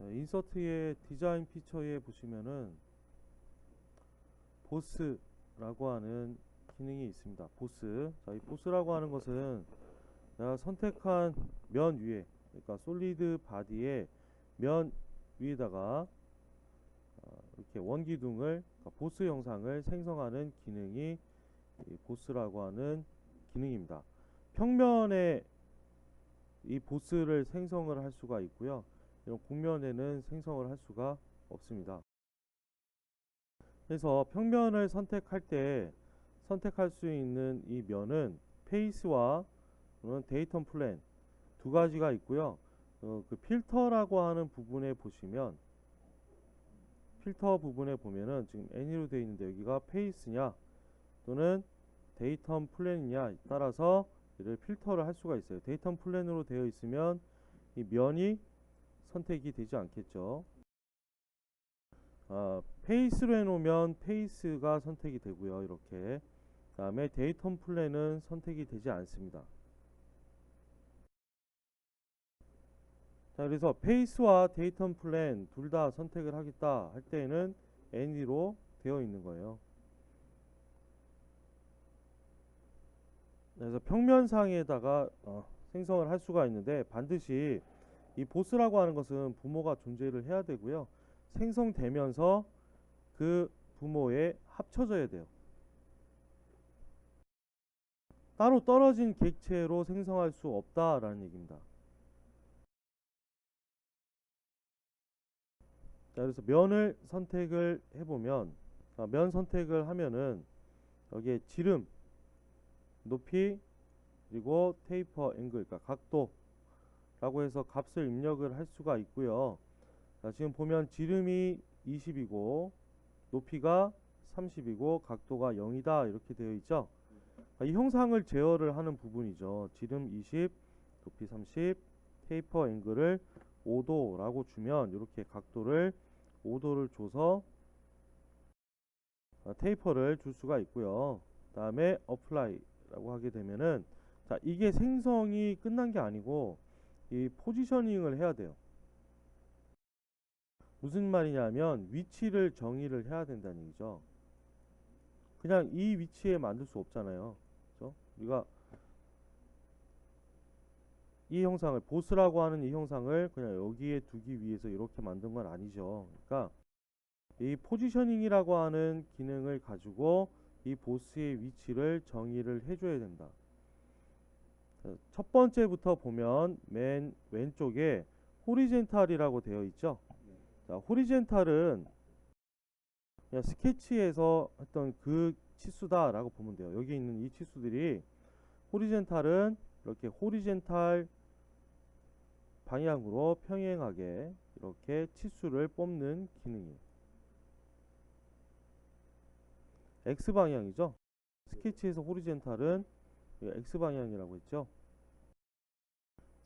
인서트의 디자인 피처에 보시면은 보스라고 하는 기능이 있습니다. 보스. 자, 이 보스라고 하는 것은 내가 선택한 면 위에, 그러니까 솔리드 바디의 면 위에다가 이렇게 원기둥을, 그러니까 보스 형상을 생성하는 기능이 이 보스라고 하는 기능입니다. 평면에 이 보스를 생성을 할 수가 있고요. 이런 곡면에는 생성을 할 수가 없습니다. 그래서 평면을 선택할 때 선택할 수 있는 이 면은 페이스와 데이텀 플랜 두 가지가 있고요. 그 필터라고 하는 부분에 보시면, 필터 부분에 보면은 지금 N으로 되어 있는데 여기가 페이스냐 또는 데이텀 플랜이냐에 따라서 이를 필터를 할 수가 있어요. 데이텀 플랜으로 되어 있으면 이 면이 선택이 되지 않겠죠. 페이스로 해놓으면 페이스가 선택이 되고요. 이렇게. 그 다음에 데이텀 플랜은 선택이 되지 않습니다. 자, 그래서 페이스와 데이텀 플랜 둘 다 선택을 하겠다 할 때에는 N으로 되어 있는 거예요. 그래서 평면상에다가 생성을 할 수가 있는데, 반드시 이 보스라고 하는 것은 부모가 존재를 해야 되고요. 생성되면서 그 부모에 합쳐져야 돼요. 따로 떨어진 객체로 생성할 수 없다라는 얘기입니다. 자, 그래서 면을 선택을 해보면, 면 선택을 하면은 여기에 지름, 높이, 그리고 테이퍼 앵글, 그러니까 각도라고 해서 값을 입력을 할 수가 있고요. 자, 지금 보면 지름이 20이고 높이가 30이고 각도가 0이다 이렇게 되어 있죠. 이 형상을 제어를 하는 부분이죠. 지름 20, 높이 30, 테이퍼 앵글을 5도라고 주면 이렇게 각도를 5도를 줘서 테이퍼를 줄 수가 있고요. 그 다음에 어플라이라고 하게 되면은, 자, 이게 생성이 끝난 게 아니고 이 포지셔닝을 해야 돼요. 무슨 말이냐면 위치를 정의를 해야 된다는 얘기죠. 그냥 이 위치에 만들 수 없잖아요. 그렇죠? 우리가 이 형상을, 보스라고 하는 이 형상을 그냥 여기에 두기 위해서 이렇게 만든 건 아니죠. 그러니까 이 포지셔닝이라고 하는 기능을 가지고 이 보스의 위치를 정의를 해줘야 된다. 첫 번째부터 보면 맨 왼쪽에 호리젠탈이라고 되어 있죠. 자, 호리젠탈은 그냥 스케치에서 했던 그 치수다라고 보면 돼요. 여기 있는 이 치수들이, 호리젠탈은 이렇게 호리젠탈 방향으로 평행하게 이렇게 치수를 뽑는 기능이에요. X 방향이죠. 스케치에서 호리젠탈은 X 방향이라고 했죠.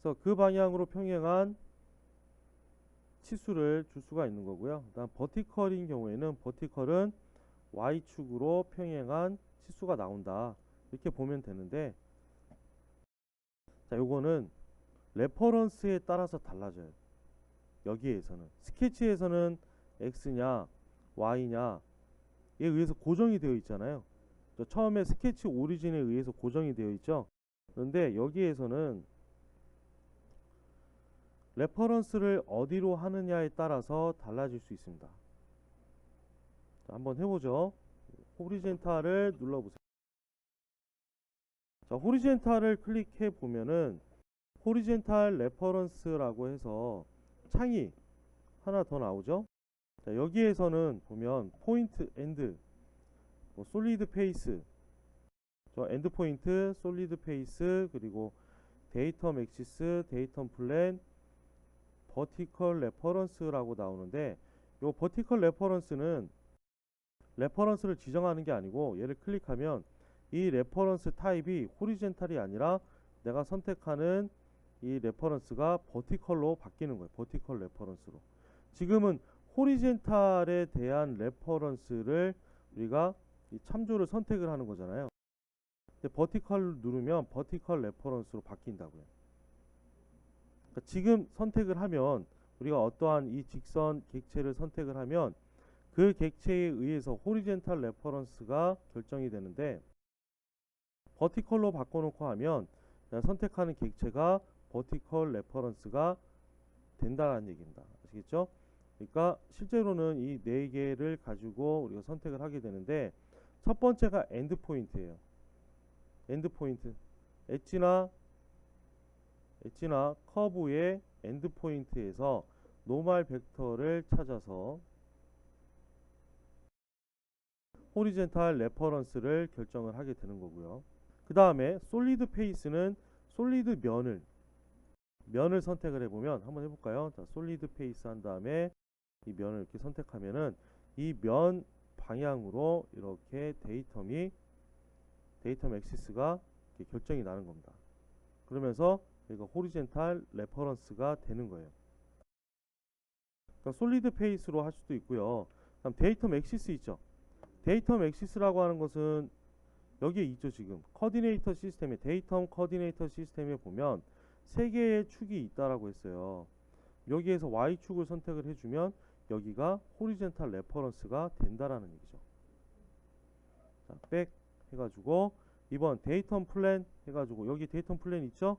그래서 그 방향으로 평행한 치수를 줄 수가 있는 거고요. 그다음 버티컬인 경우에는 버티컬은 Y축으로 평행한 치수가 나온다 이렇게 보면 되는데, 자, 요거는 레퍼런스에 따라서 달라져요. 여기에서는 스케치에서는 X냐 Y냐에 의해서 고정이 되어 있잖아요. 처음에 스케치 오리진에 의해서 고정이 되어 있죠. 그런데 여기에서는 레퍼런스를 어디로 하느냐에 따라서 달라질 수 있습니다. 자, 한번 해보죠. 호리젠탈을 눌러보세요. 자, 호리젠탈을 클릭해 보면은 호리젠탈 레퍼런스라고 해서 창이 하나 더 나오죠. 자, 여기에서는 보면 포인트 엔드, 솔리드 페이스, 저 엔드 포인트, 솔리드 페이스, 그리고 데이텀 엑시스, 데이텀 플랜, 버티컬 레퍼런스라고 나오는데, 요 버티컬 레퍼런스는 레퍼런스를 지정하는 게 아니고, 얘를 클릭하면 이 레퍼런스 타입이 호리젠탈이 아니라 내가 선택하는 이 레퍼런스가 버티컬로 바뀌는 거예요. 버티컬 레퍼런스로. 지금은 호리젠탈에 대한 레퍼런스를 우리가 이 참조를 선택을 하는 거잖아요. 근데 버티컬 누르면 버티컬 레퍼런스로 바뀐다고요. 그러니까 지금 선택을 하면 우리가 어떠한 이 직선 객체를 선택을 하면 그 객체에 의해서 호리젠탈 레퍼런스가 결정이 되는데, 버티컬로 바꿔놓고 하면 선택하는 객체가 버티컬 레퍼런스가 된다는 얘기입니다. 아시겠죠? 그러니까 실제로는 이 네 개를 가지고 우리가 선택을 하게 되는데, 첫 번째가 엔드 포인트예요. 엔드 포인트. 엣지나 커브의 엔드 포인트에서 노멀 벡터를 찾아서 호리젠탈 레퍼런스를 결정을 하게 되는 거고요. 그 다음에 솔리드 페이스는 솔리드 면을 선택을 해보면, 한번 해볼까요? 자, 솔리드 페이스 한 다음에 이 면을 이렇게 선택하면은 이 면 방향으로 이렇게 데이텀 액시스가 이렇게 결정이 나는 겁니다. 그러면서 여기가 호리젠탈 레퍼런스가 되는 거예요. 그러니까 솔리드 페이스로 할 수도 있고요. 그다음 데이텀 액시스 있죠. 데이텀 액시스라고 하는 것은 여기에 있죠. 지금 코디네이터 시스템에, 데이텀 코디네이터 시스템에 보면 세 개의 축이 있다라고 했어요. 여기에서 Y축을 선택을 해주면 여기가 호리젠탈 레퍼런스가 된다라는 얘기죠. 자, 백 해가지고 이번 데이텀 플랜 해가지고 여기 데이텀 플랜 있죠?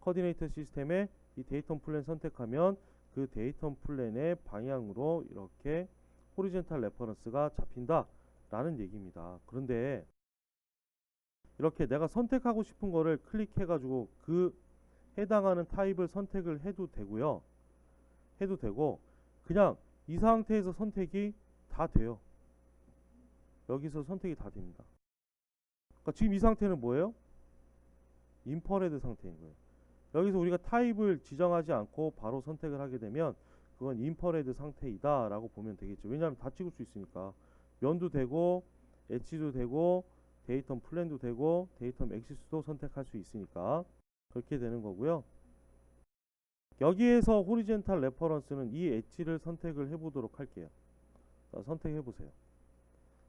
코디네이터 시스템에 이 데이텀 플랜 선택하면 그 데이텀 플랜의 방향으로 이렇게 호리젠탈 레퍼런스가 잡힌다 라는 얘기입니다. 그런데 이렇게 내가 선택하고 싶은 거를 클릭해 가지고 그 해당하는 타입을 선택을 해도 되고요. 해도 되고, 그냥 이 상태에서 선택이 다 돼요. 여기서 선택이 다 됩니다. 그러니까 지금 이 상태는 뭐예요? 인퍼레드 상태인 거예요. 여기서 우리가 타입을 지정하지 않고 바로 선택을 하게 되면 그건 인퍼레드 상태이다 라고 보면 되겠죠. 왜냐하면 다 찍을 수 있으니까. 면도 되고 엣지도 되고 데이텀 플랜도 되고 데이텀 액시스도 선택할 수 있으니까 그렇게 되는 거고요. 여기에서 호리젠탈 레퍼런스는 이 엣지를 선택을 해보도록 할게요. 자, 선택해 보세요.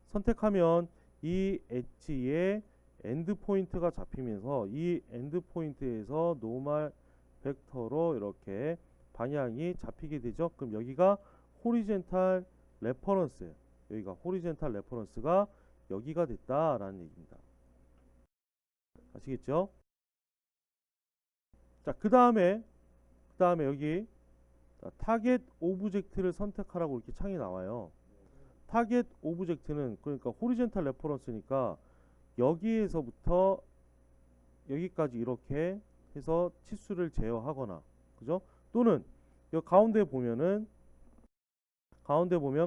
선택하면 이 엣지에 엔드 포인트가 잡히면서 이 엔드 포인트에서 노멀 벡터로 이렇게 방향이 잡히게 되죠. 그럼 여기가 호리젠탈 레퍼런스예요. 여기가 호리젠탈 레퍼런스가 여기가 됐다라는 얘기입니다. 아시겠죠? 자, 그 다음에 여기 타겟 오브젝트를 선택하라고 이렇게 창이 나와요. 타겟 오브젝트는 그러니까 호리젠탈 레퍼런스니까 여기에서부터 여기까지 이렇게 해서 치수를 제어하거나, 그죠? 또는 여기 가운데 보면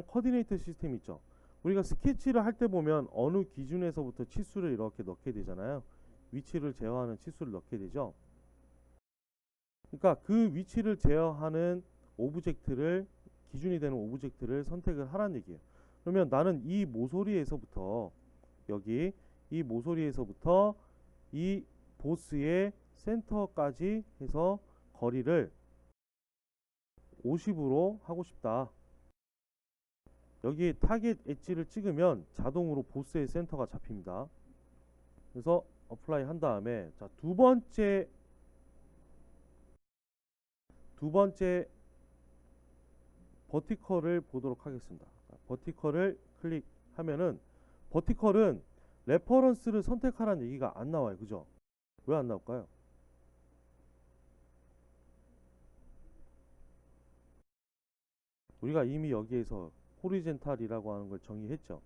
코디네이터 시스템 있죠. 우리가 스케치를 할 때 보면 어느 기준에서부터 치수를 이렇게 넣게 되잖아요. 위치를 제어하는 치수를 넣게 되죠. 그러니까 그 위치를 제어하는 오브젝트를, 기준이 되는 오브젝트를 선택을 하라는 얘기예요. 그러면 나는 이 모서리에서부터 여기 이 모서리에서부터 이 보스의 센터까지 해서 거리를 50으로 하고 싶다. 여기 타겟 엣지를 찍으면 자동으로 보스의 센터가 잡힙니다. 그래서 어플라이 한 다음에, 자, 두 번째 버티컬을 보도록 하겠습니다. 버티컬을 클릭하면은 버티컬은 레퍼런스를 선택하라는 얘기가 안 나와요. 그죠? 왜 안 나올까요? 우리가 이미 여기에서 호리젠탈이라고 하는 걸 정의했죠.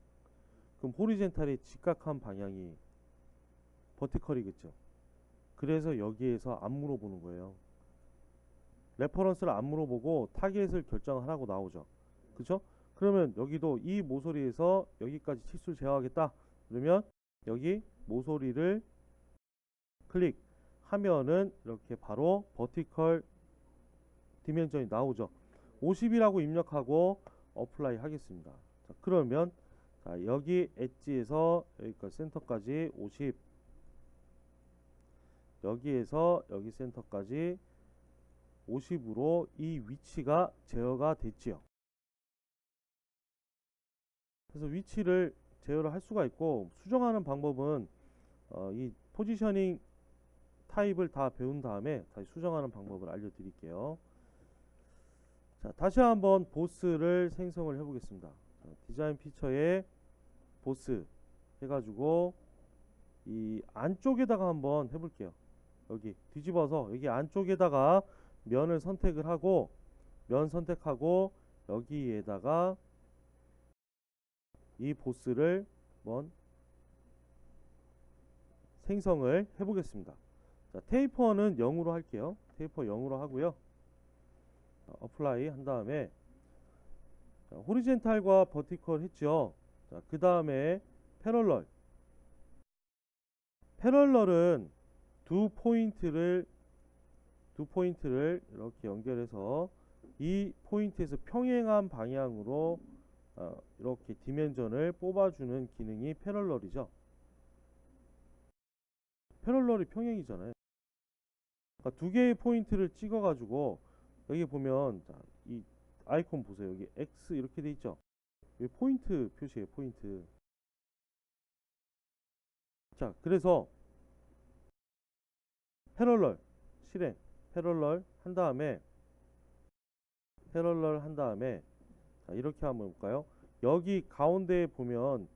그럼 호리젠탈의 직각한 방향이 버티컬이겠죠. 그래서 여기에서 안 물어보는 거예요. 레퍼런스를 안 물어보고 타겟을 결정하라고 나오죠. 그죠? 그러면 여기도 이 모서리에서 여기까지 치수를 제어하겠다. 그러면 여기 모서리를 클릭하면은 이렇게 바로 버티컬 디멘전이 나오죠. 50이라고 입력하고 어플라이 하겠습니다. 자, 그러면 자, 여기 엣지에서 여기까지 센터까지 50, 여기에서 여기 센터까지 50으로 이 위치가 제어가 됐지요. 그래서 위치를 제어를 할 수가 있고, 수정하는 방법은 이 포지셔닝 타입을 다 배운 다음에 다시 수정하는 방법을 알려드릴게요. 자, 다시 한번 보스를 생성을 해 보겠습니다. 디자인 피처에 보스 해가지고 이 안쪽에다가 한번 해볼게요. 여기 뒤집어서 여기 안쪽에다가 면을 선택을 하고, 면 선택하고 여기에다가 이 보스를 한번 생성을 해 보겠습니다. 자, 테이퍼는 0으로 할게요. 테이퍼 0으로 하고요. 어플라이 한 다음에 호리젠탈과 버티컬 했죠. 자, 그 다음에 패럴럴은 두 포인트를 이렇게 연결해서 이 포인트에서 평행한 방향으로 이렇게 디멘전을 뽑아주는 기능이 패럴럴이죠. 패럴럴이 평행이잖아요. 그러니까 두 개의 포인트를 찍어 가지고 여기 보면, 자, 이 아이콘 보세요. 여기 X 이렇게 돼 있죠. 여기 포인트 표시예요. 포인트. 자, 그래서 패럴럴 실행, 패럴럴 한 다음에 자, 이렇게 한번 볼까요? 여기 가운데에 보면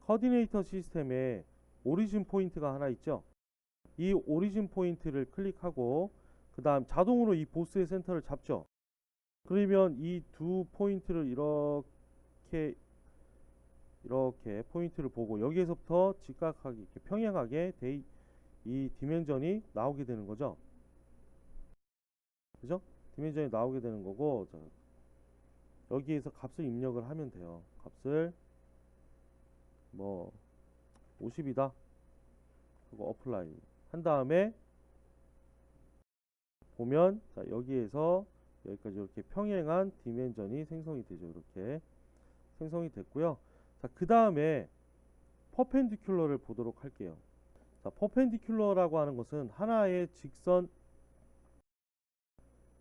코디네이터 시스템에 오리진 포인트가 하나 있죠. 이 오리진 포인트를 클릭하고 그 다음 자동으로 이 보스의 센터를 잡죠. 그러면 이 두 포인트를 이렇게 포인트를 보고 여기에서부터 직각하게 이렇게 평행하게 이 디멘전이 나오게 되는 거죠. 그죠? 디멘전이 나오게 되는 거고, 자, 여기에서 값을 입력을 하면 돼요. 값을 뭐 50이다 하고 어플라이 한 다음에 보면, 자, 여기에서 여기까지 이렇게 평행한 디멘전이 생성이 되죠. 이렇게 생성이 됐고요. 자, 그 다음에 퍼펜디큘러를 보도록 할게요. 자, 퍼펜디큘러라고 하는 것은 하나의 직선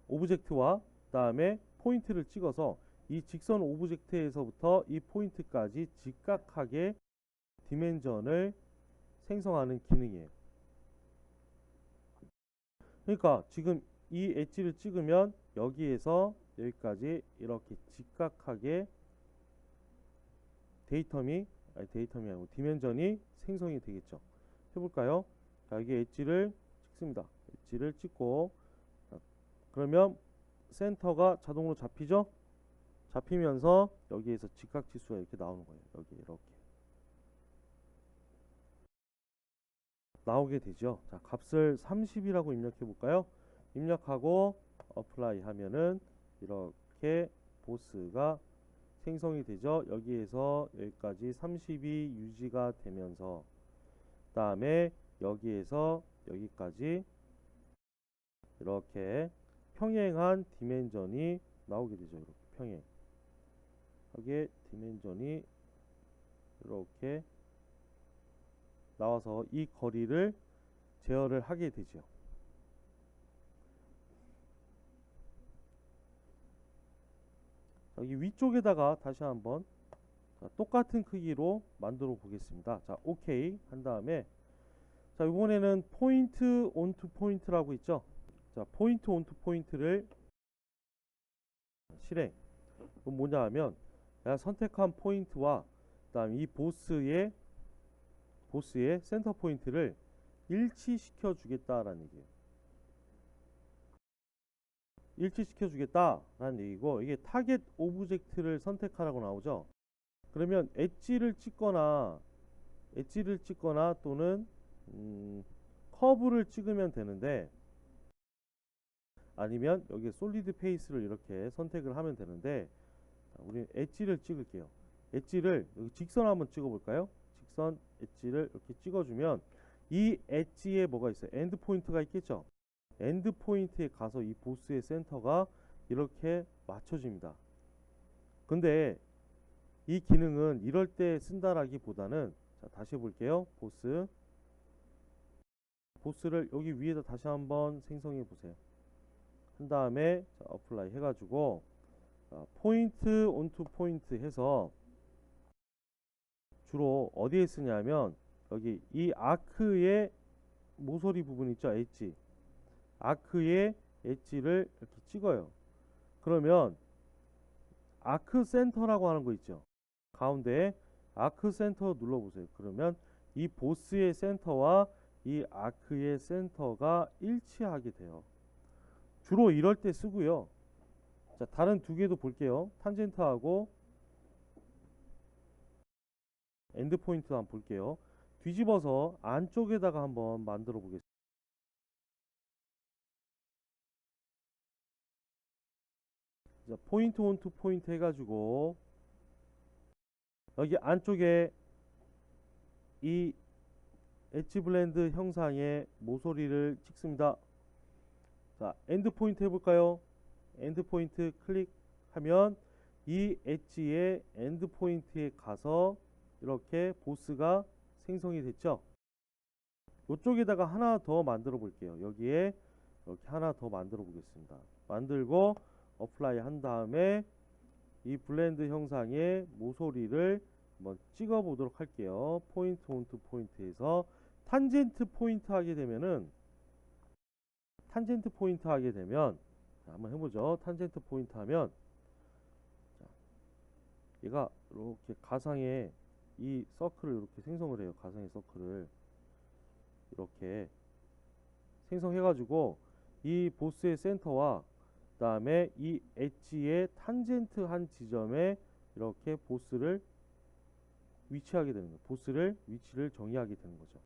오브젝트와 그 다음에 포인트를 찍어서 이 직선 오브젝트에서부터 이 포인트까지 직각하게 디멘전을 생성하는 기능이에요. 그러니까 지금 이 엣지를 찍으면 여기에서 여기까지 이렇게 직각하게 데이텀이 아니고 디멘전이 생성이 되겠죠. 해볼까요? 자, 여기 엣지를 찍습니다. 엣지를 찍고, 그러면 센터가 자동으로 잡히죠. 잡히면서 여기에서 직각지수가 이렇게 나오는 거예요. 여기 이렇게 나오게 되죠. 자, 값을 30이라고 입력해 볼까요? 입력하고 어플라이 하면은 이렇게 보스가 생성이 되죠. 여기에서 여기까지 30이 유지가 되면서 그 다음에 여기에서 여기까지 이렇게 평행한 디멘전이 나오게 되죠. 이렇게 평행. 여기에 디멘전이 이렇게 나와서 이 거리를 제어를 하게 되죠. 여기 위쪽에다가 다시 한번 똑같은 크기로 만들어 보겠습니다. 자, 오케이 한 다음에, 자, 이번에는 포인트 온투 포인트라고 있죠. 자, 포인트 온투 포인트를 실행. 그럼 뭐냐 하면 내가 선택한 포인트와 그 다음 이 보스의 센터 포인트를 일치시켜 주겠다라는 얘기예요. 일치시켜 주겠다라는 얘기고, 이게 타겟 오브젝트를 선택하라고 나오죠. 그러면 엣지를 찍거나 또는 커브를 찍으면 되는데, 아니면 여기 솔리드 페이스를 이렇게 선택을 하면 되는데, 우리는 엣지를 찍을게요. 엣지를 여기 직선 한번 찍어 볼까요? 직선 엣지를 이렇게 찍어주면 이 엣지에 뭐가 있어요? 엔드 포인트가 있겠죠. 엔드 포인트에 가서 이 보스의 센터가 이렇게 맞춰집니다. 근데 이 기능은 이럴 때 쓴다라기보다는, 자, 다시 볼게요. 보스를 여기 위에다 다시 한번 생성해 보세요. 한 다음에 자, 어플라이 해가지고 포인트 온투 포인트 해서 주로 어디에 쓰냐면 여기 이 아크의 모서리 부분 있죠. 엣지. 아크의 엣지를 이렇게 찍어요. 그러면 아크 센터라고 하는 거 있죠. 가운데에 아크 센터 눌러보세요. 그러면 이 보스의 센터와 이 아크의 센터가 일치하게 돼요. 주로 이럴 때 쓰고요. 자, 다른 두 개도 볼게요. 탄젠트하고 엔드 포인트 한번 볼게요. 뒤집어서 안쪽에다가 한번 만들어 보겠습니다. 자, 포인트 온 투 포인트 해가지고 여기 안쪽에 이 엣지 블렌드 형상의 모서리를 찍습니다. 자, 엔드 포인트 해볼까요? 엔드 포인트 클릭하면 이 엣지의 엔드 포인트에 가서 이렇게 보스가 생성이 됐죠. 이쪽에다가 하나 더 만들어 볼게요. 여기에 이렇게 하나 더 만들어 보겠습니다. 만들고 어플라이 한 다음에 이 블렌드 형상의 모서리를 한번 찍어 보도록 할게요. 포인트 온투 포인트에서 탄젠트 포인트 하게 되면은 자, 한번 해보죠. 탄젠트 포인트 하면 자, 얘가 이렇게 가상의 이 서클을 이렇게 생성을 해요. 가상의 서클을 이렇게 생성해 가지고 이 보스의 센터와 그 다음에 이 엣지의 탄젠트 한 지점에 이렇게 보스를 위치하게 되는 거예요. 보스를 위치를 정의하게 되는 거죠.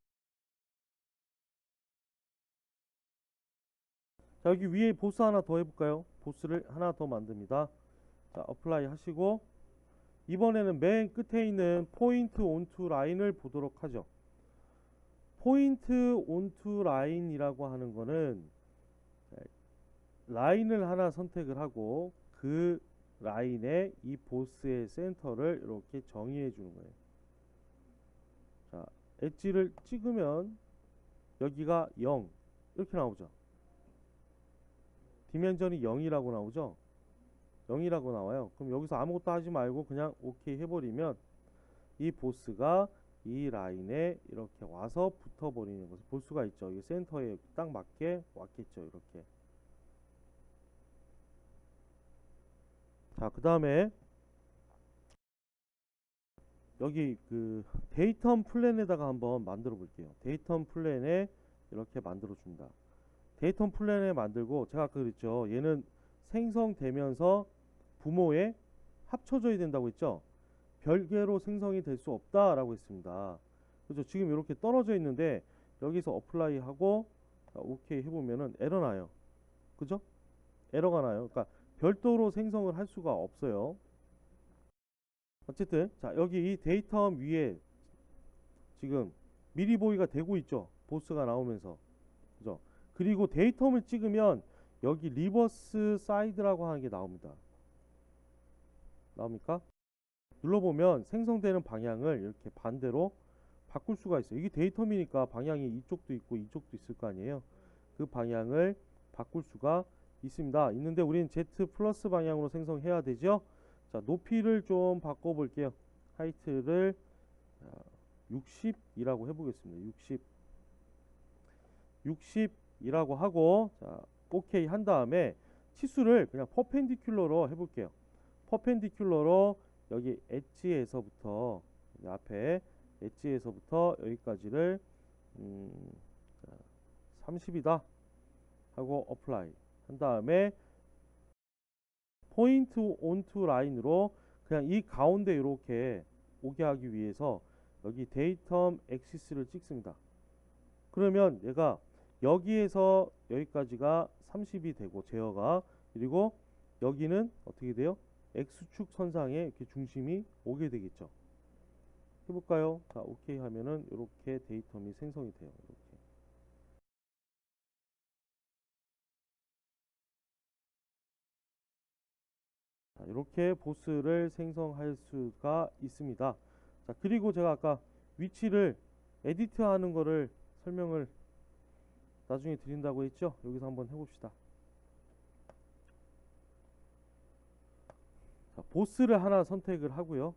자, 여기 위에 보스 하나 더 해볼까요? 보스를 하나 더 만듭니다. 자, 어플라이 하시고 이번에는 맨 끝에 있는 포인트 온투 라인을 보도록 하죠. 포인트 온투 라인이라고 하는 거는 라인을 하나 선택을 하고 그 라인에 이 보스의 센터를 이렇게 정의해 주는 거예요. 자, 엣지를 찍으면 여기가 0 이렇게 나오죠. 디멘전이 0이라고 나오죠. 0이라고 나와요. 그럼 여기서 아무것도 하지 말고 그냥 오케이 해버리면 이 보스가 이 라인에 이렇게 와서 붙어버리는 것을 볼 수가 있죠. 이 센터에 딱 맞게 왔겠죠. 이렇게. 자, 그 다음에 여기 그 데이텀 플랜에다가 한번 만들어 볼게요. 데이텀 플랜에 이렇게 만들어 줍니다. 데이텀 플랜에 만들고 제가 아까 그랬죠. 얘는 생성되면서 부모에 합쳐져야 된다고 했죠. 별개로 생성이 될 수 없다라고 했습니다. 그렇죠. 지금 이렇게 떨어져 있는데 여기서 어플라이 하고 오케이 해보면은 에러 나요. 그죠? 에러가 나요. 그러니까 별도로 생성을 할 수가 없어요. 어쨌든 자, 여기 이 데이텀 위에 지금 미리 보기가 되고 있죠. 보스가 나오면서. 그죠? 그리고 데이텀을 찍으면 여기 리버스 사이드라고 하는 게 나옵니다. 나옵니까? 눌러보면 생성되는 방향을 이렇게 반대로 바꿀 수가 있어요. 이게 데이텀이니까 방향이 이쪽도 있고 이쪽도 있을 거 아니에요. 그 방향을 바꿀 수가 있습니다. 있는데 우리는 Z 플러스 방향으로 생성해야 되죠. 자, 높이를 좀 바꿔 볼게요. 하이트를 60이라고 해보겠습니다. 60이라고 하고 자, 오케이 한 다음에 치수를 그냥 퍼펜디큘러로 해볼게요. 퍼펜디큘러로 여기 엣지에서부터 앞에 엣지에서부터 여기까지를 30이다 하고 어플라이 한 다음에 포인트 온투 라인으로 그냥 이 가운데 이렇게 오게 하기 위해서 여기 데이텀 엑시스를 찍습니다. 그러면 얘가 여기에서 여기까지가 30이 되고 제어가 그리고 여기는 어떻게 돼요? X축 선상에 이렇게 중심이 오게 되겠죠. 해볼까요? 자, 오케이 하면은 이렇게 데이텀이 생성이 돼요. 이렇게. 자, 이렇게 보스를 생성할 수가 있습니다. 자, 그리고 제가 아까 위치를 에디트 하는 거를 설명을 나중에 드린다고 했죠? 여기서 한번 해봅시다. 자, 보스를 하나 선택을 하고요.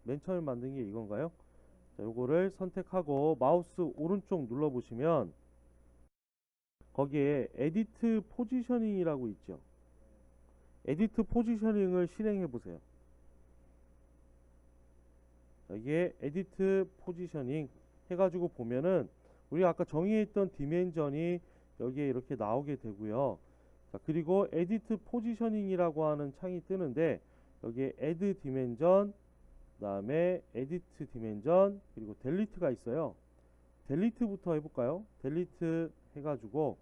맨 처음에 만든 게 이건가요? 자, 요거를 선택하고 마우스 오른쪽 눌러 보시면 거기에 에디트 포지셔닝이라고 있죠. 에디트 포지셔닝을 실행해 보세요. 이게 에디트 포지셔닝 해가지고 보면은 우리가 아까 정의했던 디멘전이 여기에 이렇게 나오게 되고요. 자, 그리고 에디트 포지셔닝이라고 하는 창이 뜨는데 여기에 에드 디멘전, 그 다음에 에디트 디멘전, 그리고 델리트가 있어요. 델리트부터 해볼까요? 델리트 해가지고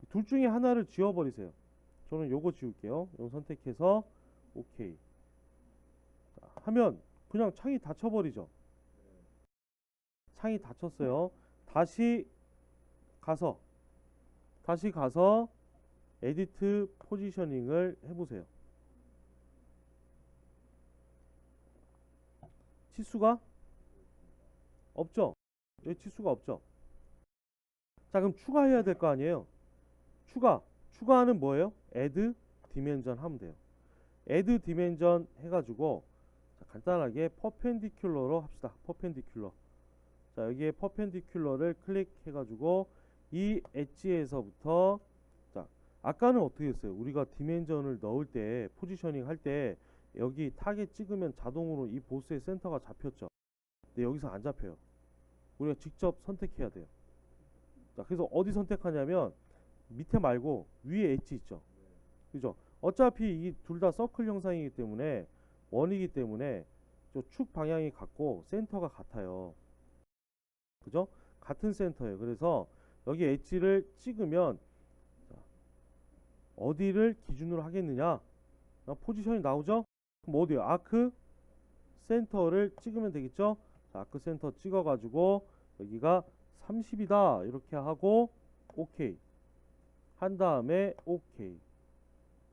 둘 중에 하나를 지워버리세요. 저는 요거 지울게요. 요거 선택해서 오케이. 자, 하면 그냥 창이 닫혀버리죠. 창이 닫혔어요. 다시 가서 에디트 포지셔닝을 해보세요. 치수가 없죠? 여기 치수가 없죠? 자, 그럼 추가해야 될 거 아니에요? 추가하는 뭐예요? add dimension 하면 돼요. add dimension 해가지고 자, 간단하게 퍼펜디큘러로 합시다. 퍼펜디큘러. 자, 여기에 퍼펜디큘러를 클릭해가지고 이 엣지에서부터 자, 아까는 어떻게 했어요? 우리가 디멘전을 넣을 때 포지셔닝 할 때 여기 타겟 찍으면 자동으로 이 보스의 센터가 잡혔죠. 근데 여기서 안 잡혀요. 우리가 직접 선택해야 돼요. 자, 그래서 어디 선택하냐면 밑에 말고 위에 엣지 있죠. 그죠? 어차피 이 둘 다 서클 형상이기 때문에 원이기 때문에 축 방향이 같고 센터가 같아요. 그죠? 같은 센터예요. 그래서 여기 엣지를 찍으면 어디를 기준으로 하겠느냐? 포지션이 나오죠? 그럼 어디요? 아크 센터를 찍으면 되겠죠? 자, 아크 센터 찍어가지고 여기가 30이다 이렇게 하고 오케이 한 다음에 오케이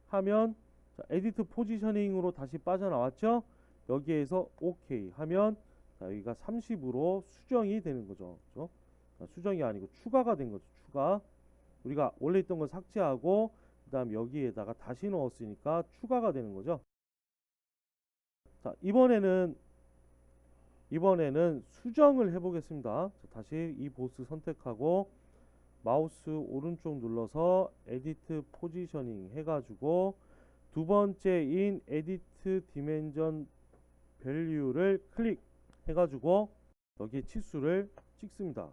하면 자, 에디트 포지셔닝으로 다시 빠져나왔죠? 여기에서 오케이 하면 자, 여기가 30으로 수정이 되는 거죠. 그렇죠? 자, 수정이 아니고 추가가 된 거죠. 추가. 우리가 원래 있던 거 삭제하고 그 다음 여기에다가 다시 넣었으니까 추가가 되는 거죠. 자, 이번에는 수정을 해보겠습니다. 자, 다시 이 보스 선택하고 마우스 오른쪽 눌러서 에디트 포지셔닝 해가지고 두 번째인 에디트 디멘전 밸류를 클릭 해가지고 여기 치수를 찍습니다.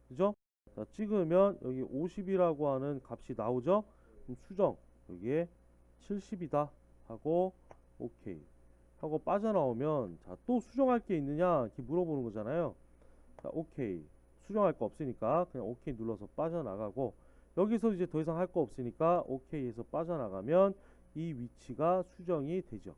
그죠? 자, 찍으면 여기 50이라고 하는 값이 나오죠? 그럼 수정 여기에 70이다 하고 오케이 하고 빠져나오면 자, 또 수정할 게 있느냐 이렇게 물어보는 거잖아요. 자, 오케이 수정할 거 없으니까 그냥 오케이 눌러서 빠져나가고 여기서 이제 더 이상 할 거 없으니까 오케이 해서 빠져나가면 이 위치가 수정이 되죠.